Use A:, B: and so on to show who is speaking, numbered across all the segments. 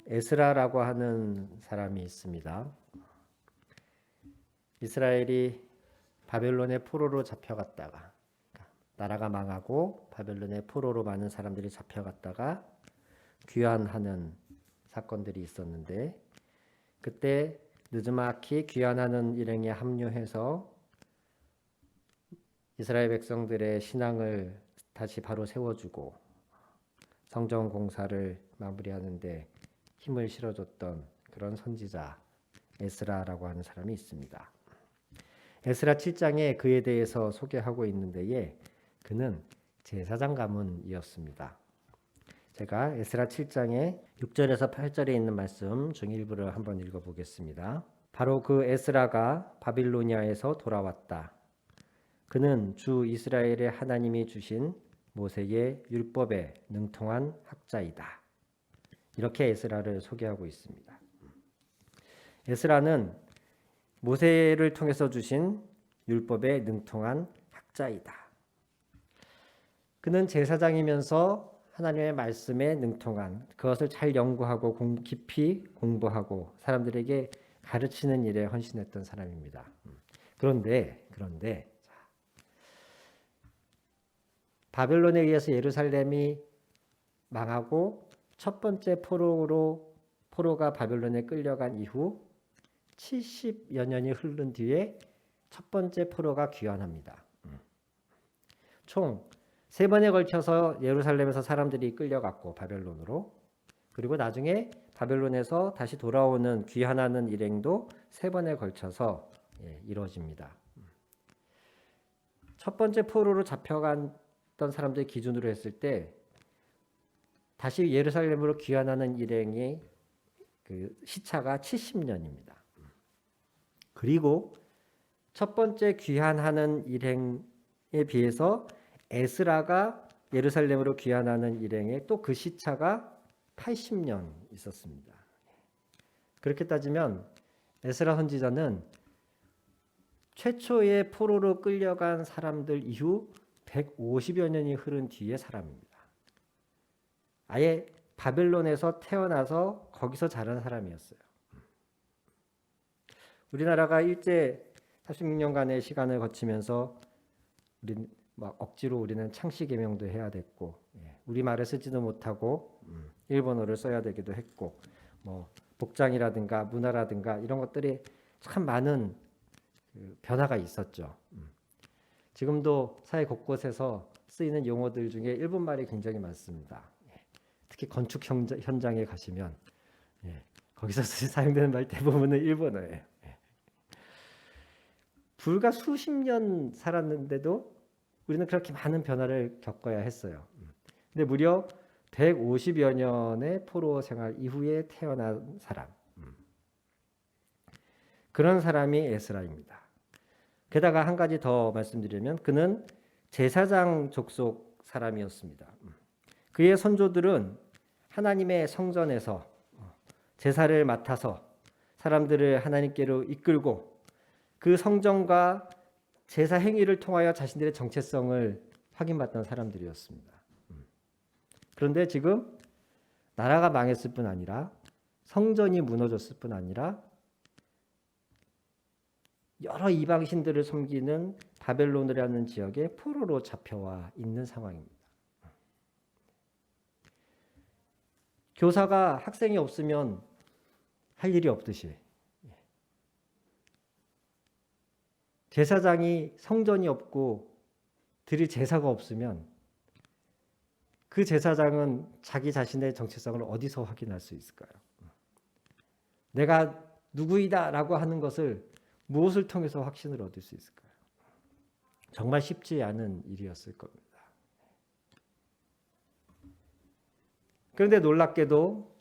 A: 에스라라고 하는 사람이 있습니다. 이스라엘이 바벨론의 포로로 잡혀갔다가, 나라가 망하고 바벨론의 포로로 많은 사람들이 잡혀갔다가 귀환하는 사건들이 있었는데, 그때 느즈마키 귀환하는 일행에 합류해서 이스라엘 백성들의 신앙을 다시 바로 세워주고 성전 공사를 마무리하는데 힘을 실어줬던 그런 선지자 에스라라고 하는 사람이 있습니다. 에스라 7장에 그에 대해서 소개하고 있는데에 그는 제사장 가문이었습니다. 제가 에스라 7장의 6절에서 8절에 있는 말씀 중 일부를 한번 읽어보겠습니다. 바로 그 에스라가 바빌로니아에서 돌아왔다. 그는 주 이스라엘의 하나님이 주신 모세의 율법에 능통한 학자이다. 이렇게 에스라를 소개하고 있습니다. 에스라는 모세를 통해서 주신 율법에 능통한 학자이다. 그는 제사장이면서 하나님의 말씀에 능통한, 그것을 잘 연구하고 깊이 공부하고 사람들에게 가르치는 일에 헌신했던 사람입니다. 그런데 바벨론에 의해서 예루살렘이 망하고 첫 번째 포로가 바벨론에 끌려간 이후 70여 년이 흐른 뒤에 첫 번째 포로가 귀환합니다. 총 3번에 걸쳐서 예루살렘에서 사람들이 끌려갔고 바벨론으로, 그리고 나중에 바벨론에서 다시 돌아오는 귀환하는 일행도 3번에 걸쳐서 이루어집니다. 첫 번째 포로로 잡혀갔던 사람들 기준으로 했을 때 다시 예루살렘으로 귀환하는 일행의 그 시차가 70년입니다. 그리고 첫 번째 귀환하는 일행에 비해서 에스라가 예루살렘으로 귀환하는 일행의 또 그 시차가 80년 있었습니다. 그렇게 따지면 에스라 선지자는 최초의 포로로 끌려간 사람들 이후 150여 년이 흐른 뒤의 사람입니다. 아예 바벨론에서 태어나서 거기서 자란 사람이었어요. 우리나라가 일제 36년간의 시간을 거치면서 억지로 우리는 창씨 개명도 해야 됐고, 우리말을 쓰지도 못하고 일본어를 써야 되기도 했고, 복장이라든가 문화라든가 이런 것들이 참 많은 변화가 있었죠. 지금도 사회 곳곳에서 쓰이는 용어들 중에 일본말이 굉장히 많습니다. 특히 건축 현장에 가시면 거기서 사용되는 말 대부분은 일본어예요. 불과 수십 년 살았는데도 우리는 그렇게 많은 변화를 겪어야 했어요. 근데 무려 150여 년의 포로 생활 이후에 태어난 사람, 그런 사람이 에스라입니다. 게다가 한 가지 더 말씀드리면 그는 제사장 족속 사람이었습니다. 그의 선조들은 하나님의 성전에서 제사를 맡아서 사람들을 하나님께로 이끌고 그 성전과 제사 행위를 통하여 자신들의 정체성을 확인받던 사람들이었습니다. 그런데 지금 나라가 망했을 뿐 아니라 성전이 무너졌을 뿐 아니라 여러 이방신들을 섬기는 바벨론이라는 지역에 포로로 잡혀와 있는 상황입니다. 교사가 학생이 없으면 할 일이 없듯이 제사장이 성전이 없고 드릴 제사가 없으면 그 제사장은 자기 자신의 정체성을 어디서 확인할 수 있을까요? 내가 누구이다 라고 하는 것을 무엇을 통해서 확신을 얻을 수 있을까요? 정말 쉽지 않은 일이었을 겁니다. 그런데 놀랍게도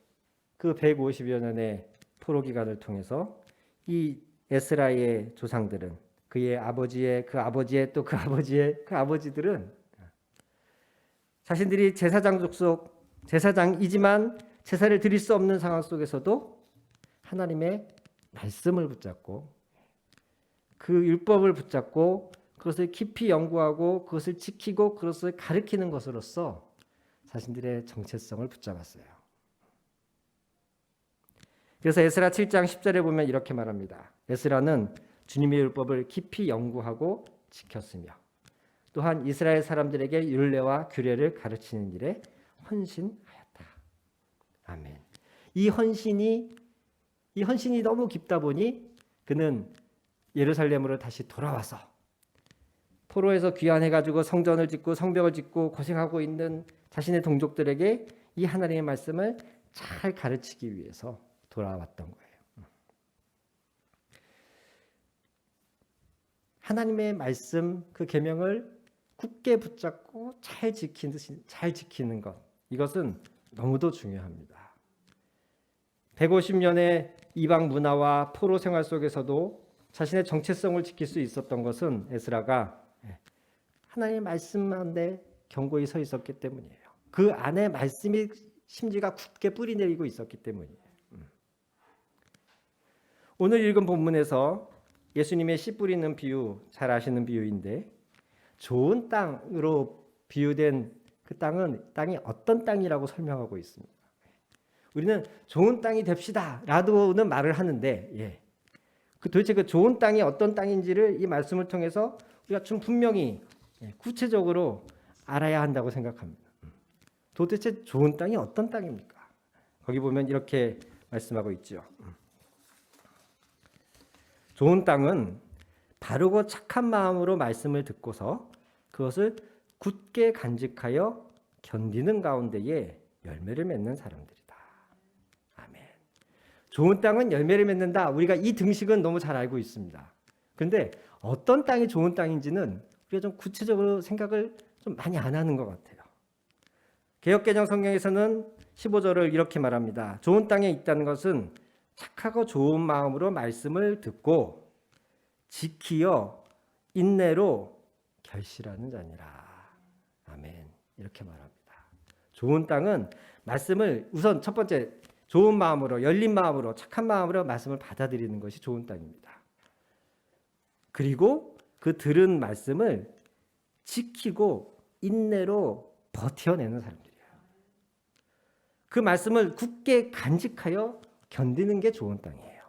A: 그 150여 년의 포로 기간을 통해서 이 에스라의 조상들은 그의 아버지의 그 아버지의 또 그 아버지의 그 아버지들은 자신들이 제사장 족속 제사장이지만 제사를 드릴 수 없는 상황 속에서도 하나님의 말씀을 붙잡고 그 율법을 붙잡고 그것을 깊이 연구하고 그것을 지키고 그것을 가르치는 것으로서 자신들의 정체성을 붙잡았어요. 그래서 에스라 7장 10절에 보면 이렇게 말합니다. 에스라는 주님의 율법을 깊이 연구하고 지켰으며 또한 이스라엘 사람들에게 율례와 규례를 가르치는 일에 헌신하였다. 아멘. 이 헌신이 너무 깊다 보니 그는 예루살렘으로 다시 돌아와서 포로에서 귀환해가지고 성전을 짓고 성벽을 짓고 고생하고 있는 자신의 동족들에게 이 하나님의 말씀을 잘 가르치기 위해서 돌아왔던 거예요. 하나님의 말씀 그 계명을 굳게 붙잡고 잘 지키는 것, 이것은 너무도 중요합니다. 150년의 이방 문화와 포로 생활 속에서도 자신의 정체성을 지킬 수 있었던 것은 에스라가 하나님의 말씀 안에 견고히 서 있었기 때문이에요. 그 안에 말씀이 심지가 굳게 뿌리 내리고 있었기 때문이에요. 오늘 읽은 본문에서 예수님의 씨 뿌리는 비유, 잘 아시는 비유인데 좋은 땅으로 비유된 그 땅이 어떤 땅이라고 설명하고 있습니다. 우리는 좋은 땅이 됩시다 라고는 말을 하는데 도대체 그 좋은 땅이 어떤 땅인지를 이 말씀을 통해서 우리가 좀 분명히 구체적으로 알아야 한다고 생각합니다. 도대체 좋은 땅이 어떤 땅입니까? 거기 보면 이렇게 말씀하고 있죠. 좋은 땅은 바르고 착한 마음으로 말씀을 듣고서 그것을 굳게 간직하여 견디는 가운데에 열매를 맺는 사람들이다. 아멘. 좋은 땅은 열매를 맺는다. 우리가 이 등식은 너무 잘 알고 있습니다. 그런데 어떤 땅이 좋은 땅인지는 우리가 좀 구체적으로 생각을 좀 많이 안 하는 것 같아요. 개역개정 성경에서는 15절을 이렇게 말합니다. 좋은 땅에 있다는 것은 착하고 좋은 마음으로 말씀을 듣고 지키어 인내로 결실하는 자니라. 아멘. 이렇게 말합니다. 좋은 땅은 말씀을 우선 첫 번째 좋은 마음으로 열린 마음으로 착한 마음으로 말씀을 받아들이는 것이 좋은 땅입니다. 그리고 그 들은 말씀을 지키고 인내로 버텨내는 사람들이에요. 그 말씀을 굳게 간직하여 견디는 게 좋은 땅이에요.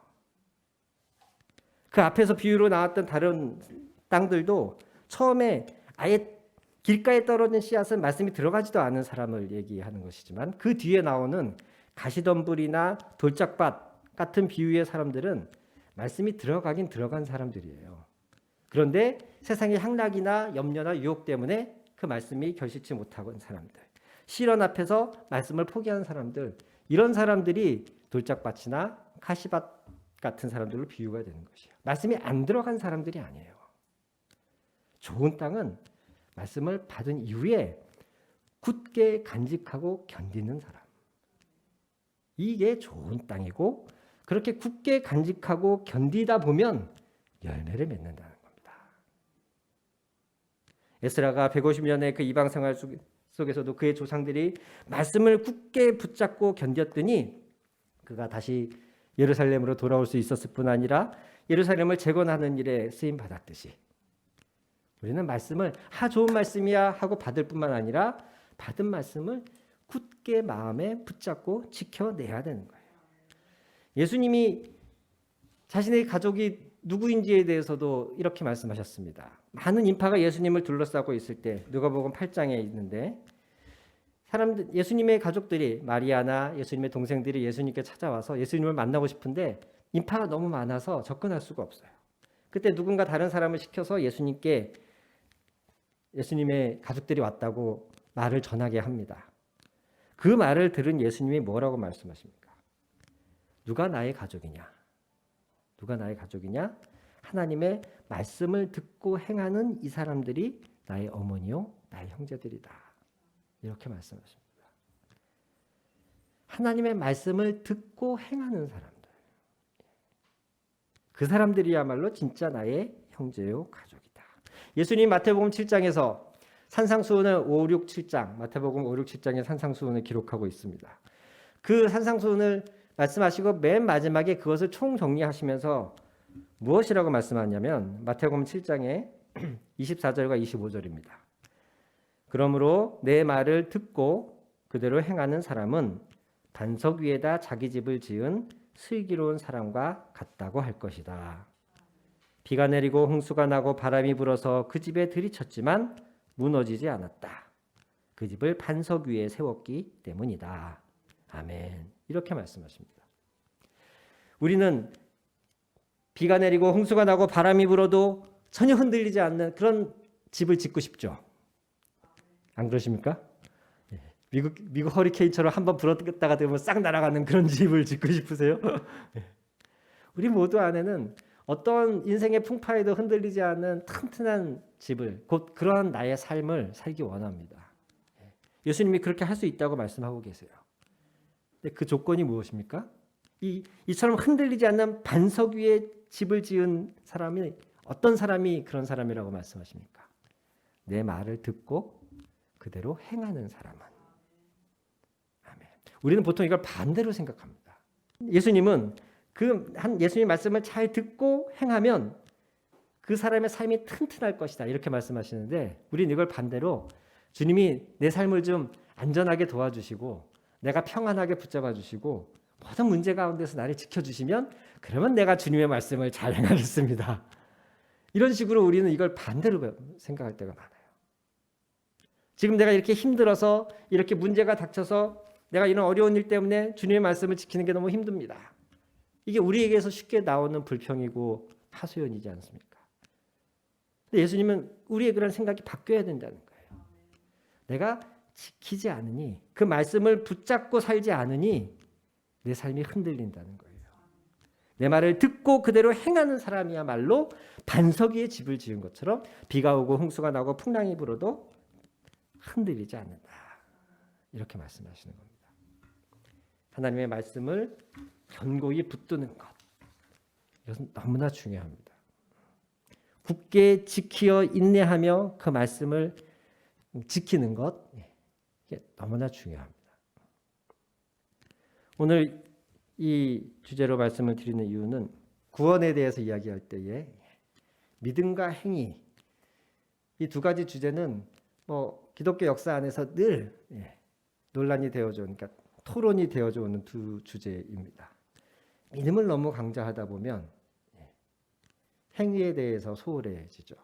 A: 그 앞에서 비유로 나왔던 다른 땅들도 처음에 아예 길가에 떨어진 씨앗은 말씀이 들어가지도 않은 사람을 얘기하는 것이지만 그 뒤에 나오는 가시덤불이나 돌짝밭 같은 비유의 사람들은 말씀이 들어가긴 들어간 사람들이에요. 그런데 세상의 향락이나 염려나 유혹 때문에 그 말씀이 결실치 못하는 사람들, 시련 앞에서 말씀을 포기하는 사람들, 이런 사람들이 돌짝밭이나 가시밭 같은 사람들로 비유가 되는 것이에요. 말씀이 안 들어간 사람들이 아니에요. 좋은 땅은 말씀을 받은 이후에 굳게 간직하고 견디는 사람. 이게 좋은 땅이고 그렇게 굳게 간직하고 견디다 보면 열매를 맺는다는 겁니다. 에스라가 150년의 그 이방 생활 속에서도 그의 조상들이 말씀을 굳게 붙잡고 견뎠더니 그가 다시 예루살렘으로 돌아올 수 있었을 뿐 아니라 예루살렘을 재건하는 일에 쓰임 받았듯이 우리는 말씀을 좋은 말씀이야 하고 받을 뿐만 아니라 받은 말씀을 굳게 마음에 붙잡고 지켜내야 되는 거예요. 예수님이 자신의 가족이 누구인지에 대해서도 이렇게 말씀하셨습니다. 많은 인파가 예수님을 둘러싸고 있을 때 누가복음 8장에 있는데 예수님의 가족들이 마리아나 예수님의 동생들이 예수님께 찾아와서 예수님을 만나고 싶은데 인파가 너무 많아서 접근할 수가 없어요. 그때 누군가 다른 사람을 시켜서 예수님의 가족들이 왔다고 말을 전하게 합니다. 그 말을 들은 예수님이 뭐라고 말씀하십니까? 누가 나의 가족이냐? 누가 나의 가족이냐? 하나님의 말씀을 듣고 행하는 이 사람들이 나의 어머니요 나의 형제들이다. 이렇게 말씀하십니다. 하나님의 말씀을 듣고 행하는 사람들. 그 사람들이야말로 진짜 나의 형제요 가족이다. 예수님 마태복음 7장에서 산상수훈을 5, 6, 7장 마태복음 5, 6, 7장의 산상수훈을 기록하고 있습니다. 그 산상수훈을 말씀하시고 맨 마지막에 그것을 총정리하시면서 무엇이라고 말씀하냐면 마태복음 7장의 24절과 25절입니다. 그러므로 내 말을 듣고 그대로 행하는 사람은 반석 위에다 자기 집을 지은 슬기로운 사람과 같다고 할 것이다. 비가 내리고 홍수가 나고 바람이 불어서 그 집에 들이쳤지만 무너지지 않았다. 그 집을 반석 위에 세웠기 때문이다. 아멘. 이렇게 말씀하십니다. 우리는 비가 내리고 홍수가 나고 바람이 불어도 전혀 흔들리지 않는 그런 집을 짓고 싶죠. 안 그러십니까? 미국 허리케인처럼 한번 불었다가 되면 싹 날아가는 그런 집을 짓고 싶으세요? 우리 모두 안에는 어떤 인생의 풍파에도 흔들리지 않는 튼튼한 집을, 곧 그러한 나의 삶을 살기 원합니다. 예수님이 그렇게 할 수 있다고 말씀하고 계세요. 근데 그 조건이 무엇입니까? 이처럼 흔들리지 않는 반석 위에 집을 지은 사람이 어떤 사람이 그런 사람이라고 말씀하십니까? 내 말을 듣고 그대로 행하는 사람은. 아멘. 우리는 보통 이걸 반대로 생각합니다. 예수님은 예수님 말씀을 잘 듣고 행하면 그 사람의 삶이 튼튼할 것이다 이렇게 말씀하시는데 우리는 이걸 반대로 주님이 내 삶을 좀 안전하게 도와주시고 내가 평안하게 붙잡아 주시고 모든 문제 가운데서 나를 지켜주시면 그러면 내가 주님의 말씀을 잘 행하겠습니다. 이런 식으로 우리는 이걸 반대로 생각할 때가 많아요. 지금 내가 이렇게 힘들어서 이렇게 문제가 닥쳐서 내가 이런 어려운 일 때문에 주님의 말씀을 지키는 게 너무 힘듭니다. 이게 우리에게서 쉽게 나오는 불평이고 하소연이지 않습니까? 근데 예수님은 우리의 그런 생각이 바뀌어야 된다는 거예요. 내가 지키지 않으니 그 말씀을 붙잡고 살지 않으니 내 삶이 흔들린다는 거예요. 내 말을 듣고 그대로 행하는 사람이야말로 반석 위에 집을 지은 것처럼 비가 오고 홍수가 나고 풍랑이 불어도 흔들리지 않는다. 이렇게 말씀하시는 겁니다. 하나님의 말씀을 견고히 붙드는 것. 이것은 너무나 중요합니다. 굳게 지키어 인내하며 그 말씀을 지키는 것. 이게 너무나 중요합니다. 오늘 이 주제로 말씀을 드리는 이유는 구원에 대해서 이야기할 때에 믿음과 행위 이 두 가지 주제는 기독교 역사 안에서 늘 논란이 되어져 그러니까 토론이 되어져 오는 두 주제입니다. 믿음을 너무 강조하다 보면 행위에 대해서 소홀해지죠.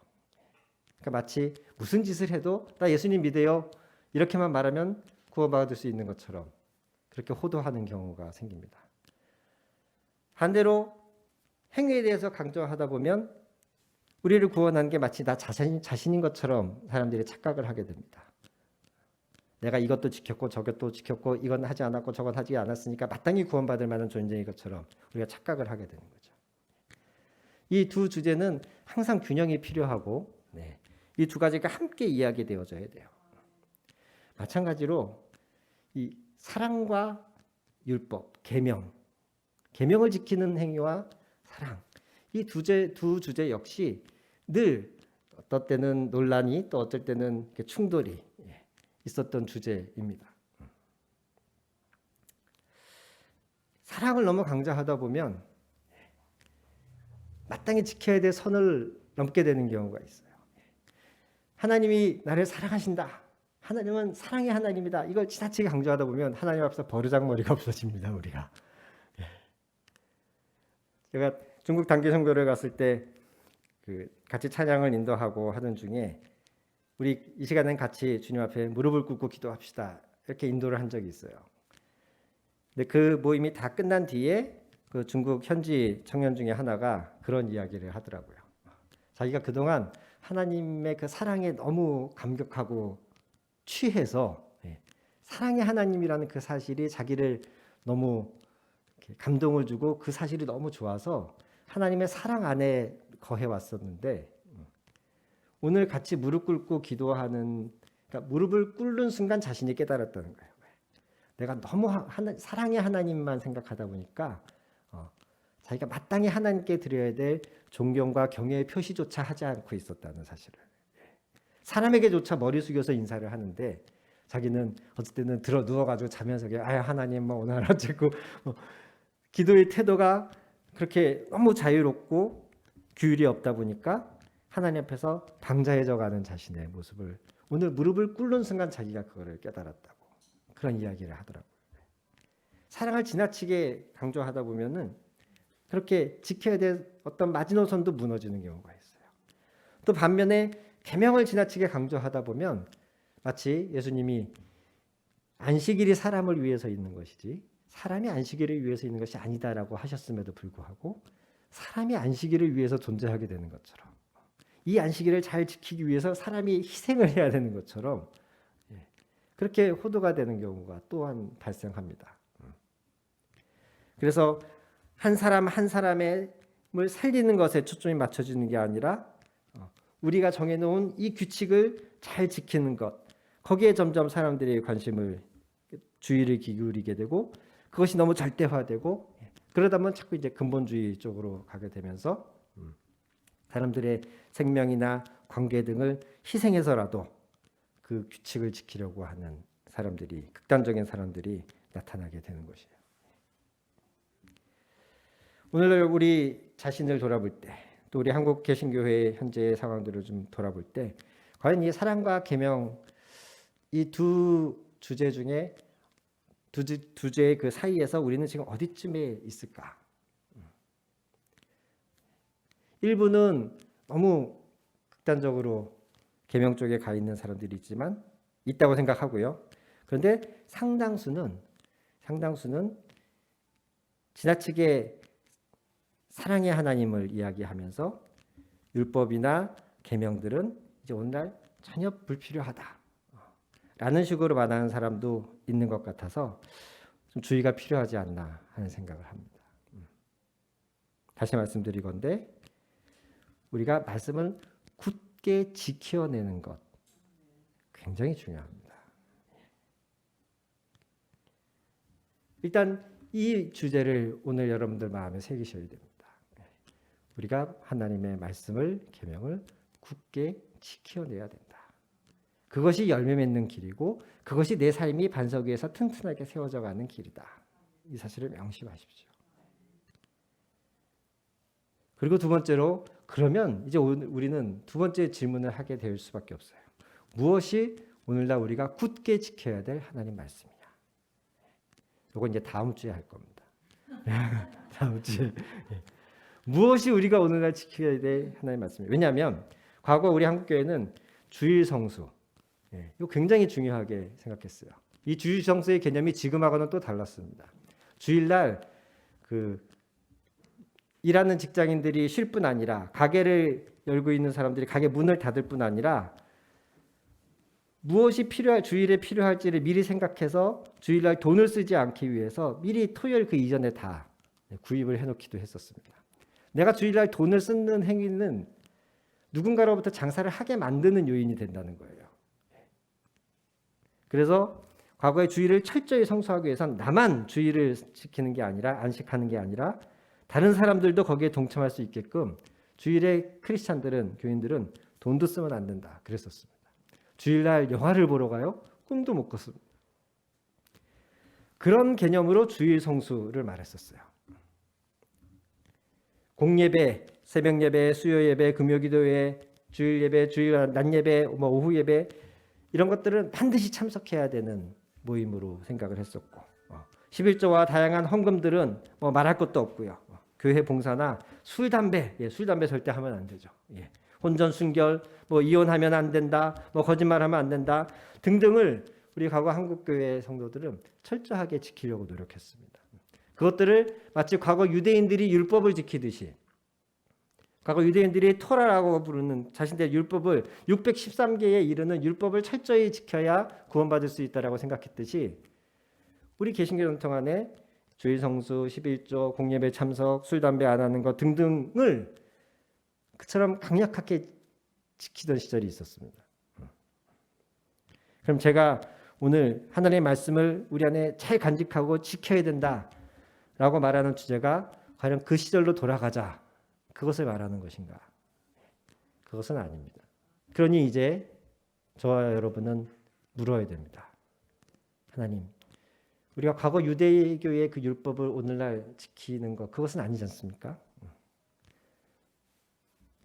A: 그러니까 마치 무슨 짓을 해도 나 예수님 믿어요 이렇게만 말하면 구원받을 수 있는 것처럼 그렇게 호도하는 경우가 생깁니다. 반대로 행위에 대해서 강조하다 보면 우리를 구원한 게 마치 나 자신인 것처럼 사람들이 착각을 하게 됩니다. 내가 이것도 지켰고 저것도 지켰고 이건 하지 않았고 저건 하지 않았으니까 마땅히 구원받을 만한 존재인 것처럼 우리가 착각을 하게 되는 거죠. 이 두 주제는 항상 균형이 필요하고 이 두 가지가 함께 이야기되어져야 돼요. 마찬가지로 이 사랑과 율법, 계명을 지키는 행위와 사랑 이 두 주제 역시 늘 어떨 때는 논란이 또 어떨 때는 충돌이 있었던 주제입니다. 사랑을 너무 강조하다 보면 마땅히 지켜야 될 선을 넘게 되는 경우가 있어요. 하나님이 나를 사랑하신다. 하나님은 사랑의 하나님이다. 이걸 지나치게 강조하다 보면 하나님 앞에서 버르장머리가 없어집니다. 우리가. 제가 중국 단기 선교를 갔을 때 같이 찬양을 인도하고 하던 중에 우리 이 시간엔 같이 주님 앞에 무릎을 꿇고 기도합시다. 이렇게 인도를 한 적이 있어요. 근데 그 모임이 다 끝난 뒤에 그 중국 현지 청년 중에 하나가 그런 이야기를 하더라고요. 자기가 그동안 하나님의 그 사랑에 너무 감격하고 취해서 사랑의 하나님이라는 그 사실이 자기를 너무 감동을 주고 그 사실이 너무 좋아서 하나님의 사랑 안에 거해 왔었는데 오늘 같이 무릎 꿇고 기도하는 그러니까 무릎을 꿇는 순간 자신이 깨달았다는 거예요. 내가 너무 사랑의 하나님만 생각하다 보니까 자기가 마땅히 하나님께 드려야 될 존경과 경외의 표시조차 하지 않고 있었다는 사실을. 사람에게조차 머리 숙여서 인사를 하는데 자기는 어쩔 때는 들어 누워가지고 자면서 아유 하나님 뭐 오늘 어쨌고 기도의 태도가 그렇게 너무 자유롭고 규율이 없다 보니까 하나님 앞에서 방자해져가는 자신의 모습을 오늘 무릎을 꿇는 순간 자기가 그거를 깨달았다고 그런 이야기를 하더라고요. 사랑을 지나치게 강조하다 보면은 그렇게 지켜야 될 어떤 마지노선도 무너지는 경우가 있어요. 또 반면에 계명을 지나치게 강조하다 보면 마치 예수님이 안식일이 사람을 위해서 있는 것이지 사람이 안식일을 위해서 있는 것이 아니다라고 하셨음에도 불구하고 사람이 안식일을 위해서 존재하게 되는 것처럼 이 안식일을 잘 지키기 위해서 사람이 희생을 해야 되는 것처럼 그렇게 호도가 되는 경우가 또한 발생합니다. 그래서 한 사람 한 사람을 살리는 것에 초점이 맞춰지는 게 아니라 우리가 정해놓은 이 규칙을 잘 지키는 것 거기에 점점 사람들의 관심을 주의를 기울이게 되고 그것이 너무 절대화되고 그러다 보면 자꾸 이제 근본주의 쪽으로 가게 되면서 사람들의 생명이나 관계 등을 희생해서라도 그 규칙을 지키려고 하는 사람들이 극단적인 사람들이 나타나게 되는 것이에요. 오늘 우리 자신을 돌아볼 때 또 우리 한국 개신교회의 현재의 상황들을 좀 돌아볼 때 과연 이 사랑과 계명 이 두 주제 중에 두 주제의 그 사이에서 우리는 지금 어디쯤에 있을까? 일부는 너무 극단적으로 계명 쪽에 가 있는 사람들이 있지만 있다고 생각하고요. 그런데 상당수는 지나치게 사랑의 하나님을 이야기하면서 율법이나 계명들은 이제 오늘날 전혀 불필요하다 라는 식으로 말하는 사람도 있는 것 같아서 좀 주의가 필요하지 않나 하는 생각을 합니다. 다시 말씀드리건대 우리가 말씀을 굳게 지켜내는 것 굉장히 중요합니다. 일단 이 주제를 오늘 여러분들 마음에 새기셔야 됩니다. 우리가 하나님의 말씀을 계명을 굳게 지켜내야 된다. 그것이 열매 맺는 길이고 그것이 내 삶이 반석 위에서 튼튼하게 세워져 가는 길이다. 이 사실을 명심하십시오. 그리고 두 번째로 그러면 이제 우리는 두 번째 질문을 하게 될 수밖에 없어요. 무엇이 오늘날 우리가 굳게 지켜야 될 하나님 말씀이냐? 이건 이제 다음 주에 할 겁니다. 다음 주에. 무엇이 우리가 오늘날 지켜야 될 하나님 말씀이에요. 왜냐하면 과거 우리 한국교회는 주일 성수 이거 굉장히 중요하게 생각했어요. 이 주일 성수의 개념이 지금하고는 또 달랐습니다. 주일날 일하는 직장인들이 쉴 뿐 아니라 가게를 열고 있는 사람들이 가게 문을 닫을 뿐 아니라 무엇이 주일에 필요할지를 미리 생각해서 주일날 돈을 쓰지 않기 위해서 미리 토요일 그 이전에 다 구입을 해놓기도 했었습니다. 내가 주일날 돈을 쓰는 행위는 누군가로부터 장사를 하게 만드는 요인이 된다는 거예요. 그래서 과거에 주일을 철저히 성수하기 위해서는 나만 주일을 지키는 게 아니라 안식하는 게 아니라 다른 사람들도 거기에 동참할 수 있게끔 주일에 크리스찬들은 교인들은 돈도 쓰면 안 된다 그랬었습니다. 주일날 영화를 보러 가요? 꿈도 못 꿨습니다. 그런 개념으로 주일 성수를 말했었어요. 공예배, 새벽예배, 수요예배, 금요기도회, 주일예배, 주일 낮예배, 오후 예배 이런 것들은 반드시 참석해야 되는 모임으로 생각을 했었고 11조와 다양한 헌금들은 말할 것도 없고요. 교회 봉사나 술, 담배 절대 하면 안 되죠. 혼전, 순결, 이혼하면 안 된다, 거짓말하면 안 된다 등등을 우리 과거 한국교회 성도들은 철저하게 지키려고 노력했습니다. 그것들을 마치 과거 유대인들이 율법을 지키듯이 과거 유대인들이 토라라고 부르는 자신들의 율법을 613개에 이르는 율법을 철저히 지켜야 구원받을 수 있다라고 생각했듯이 우리 개신교 전통 안에 주일 성수, 11조, 공예배 참석, 술, 담배 안 하는 것 등등을 그처럼 강력하게 지키던 시절이 있었습니다. 그럼 제가 오늘 하나님의 말씀을 우리 안에 잘 간직하고 지켜야 된다라고 말하는 주제가 과연 그 시절로 돌아가자, 그것을 말하는 것인가? 그것은 아닙니다. 그러니 이제 저와 여러분은 물어야 됩니다. 하나님, 우리가 과거 유대교의 그 율법을 오늘날 지키는 것, 그것은 아니지 않습니까?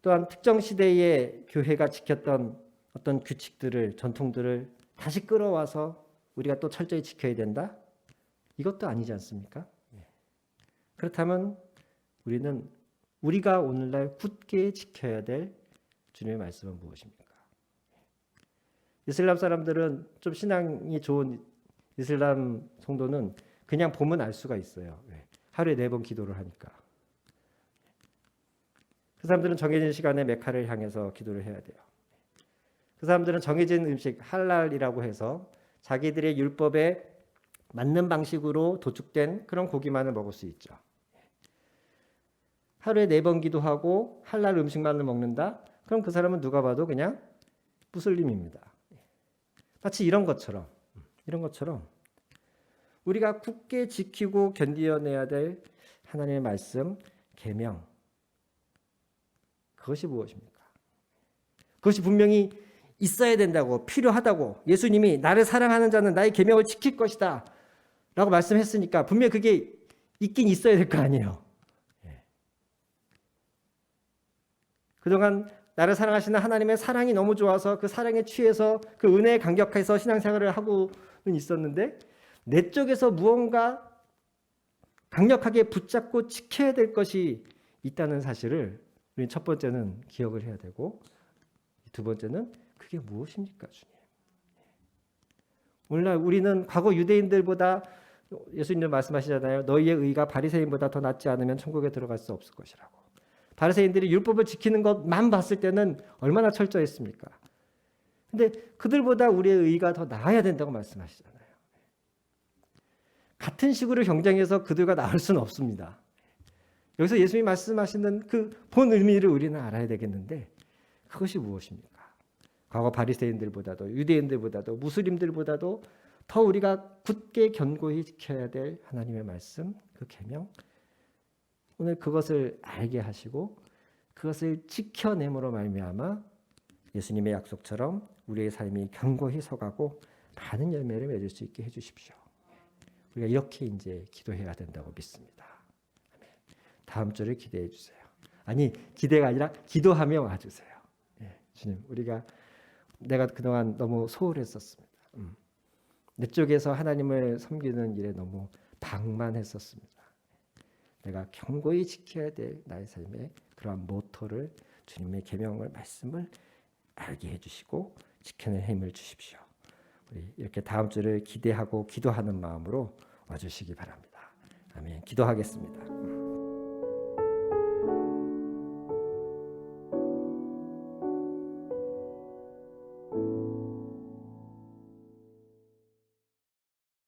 A: 또한 특정 시대의 교회가 지켰던 어떤 규칙들을, 전통들을 다시 끌어와서 우리가 또 철저히 지켜야 된다? 이것도 아니지 않습니까? 그렇다면 우리는 우리가 오늘날 굳게 지켜야 될 주님의 말씀은 무엇입니까? 이슬람 사람들은, 좀 신앙이 좋은 이슬람 성도는 그냥 보면 알 수가 있어요. 하루에 4번 기도를 하니까. 그 사람들은 정해진 시간에 메카를 향해서 기도를 해야 돼요. 그 사람들은 정해진 음식, 할랄이라고 해서 자기들의 율법에 맞는 방식으로 도축된 그런 고기만을 먹을 수 있죠. 하루에 4번 기도하고 할랄 음식만을 먹는다? 그럼 그 사람은 누가 봐도 그냥 무슬림입니다. 마치 이런 것처럼 우리가 굳게 지키고 견디어내야 될 하나님의 말씀, 계명, 그것이 무엇입니까? 그것이 분명히 있어야 된다고, 필요하다고, 예수님이 나를 사랑하는 자는 나의 계명을 지킬 것이다 라고 말씀했으니까 분명히 그게 있긴 있어야 될 거 아니에요. 그동안 나를 사랑하시는 하나님의 사랑이 너무 좋아서 그 사랑에 취해서 그 은혜에 감격해서 신앙생활을 하고는 있었는데, 내 쪽에서 무언가 강력하게 붙잡고 지켜야 될 것이 있다는 사실을 우리는 첫 번째는 기억을 해야 되고, 두 번째는 그게 무엇입니까, 주님? 오늘날 우리는 과거 유대인들보다, 예수님도 말씀하시잖아요. 너희의 의가 바리새인보다 더 낫지 않으면 천국에 들어갈 수 없을 것이라고. 바리새인들이 율법을 지키는 것만 봤을 때는 얼마나 철저했습니까? 근데 그들보다 우리의 의가 더 나아야 된다고 말씀하시잖아요. 같은 식으로 경쟁해서 그들과 나을 수는 없습니다. 여기서 예수님이 말씀하시는 그 본 의미를 우리는 알아야 되겠는데, 그것이 무엇입니까? 과거 바리새인들보다도, 유대인들보다도, 무슬림들보다도 더 우리가 굳게 견고히 지켜야 될 하나님의 말씀, 그 계명, 오늘 그것을 알게 하시고 그것을 지켜냄으로 말미암아 예수님의 약속처럼 우리의 삶이 견고히 서가고 많은 열매를 맺을 수 있게 해주십시오. 우리가 이렇게 이제 기도해야 된다고 믿습니다. 다음 주를 기대해 주세요. 아니, 기대가 아니라 기도하며 와주세요. 주님, 내가 그동안 너무 소홀했었습니다. 내 쪽에서 하나님을 섬기는 일에 너무 방만했었습니다. 내가 견고히 지켜야 될 나의 삶의 그러한 모토를, 주님의 계명을, 말씀을 알게 해주시고 지켜낼 힘을 주십시오. 우리 이렇게 다음 주를 기대하고 기도하는 마음으로 와주시기 바랍니다. 아멘. 기도하겠습니다.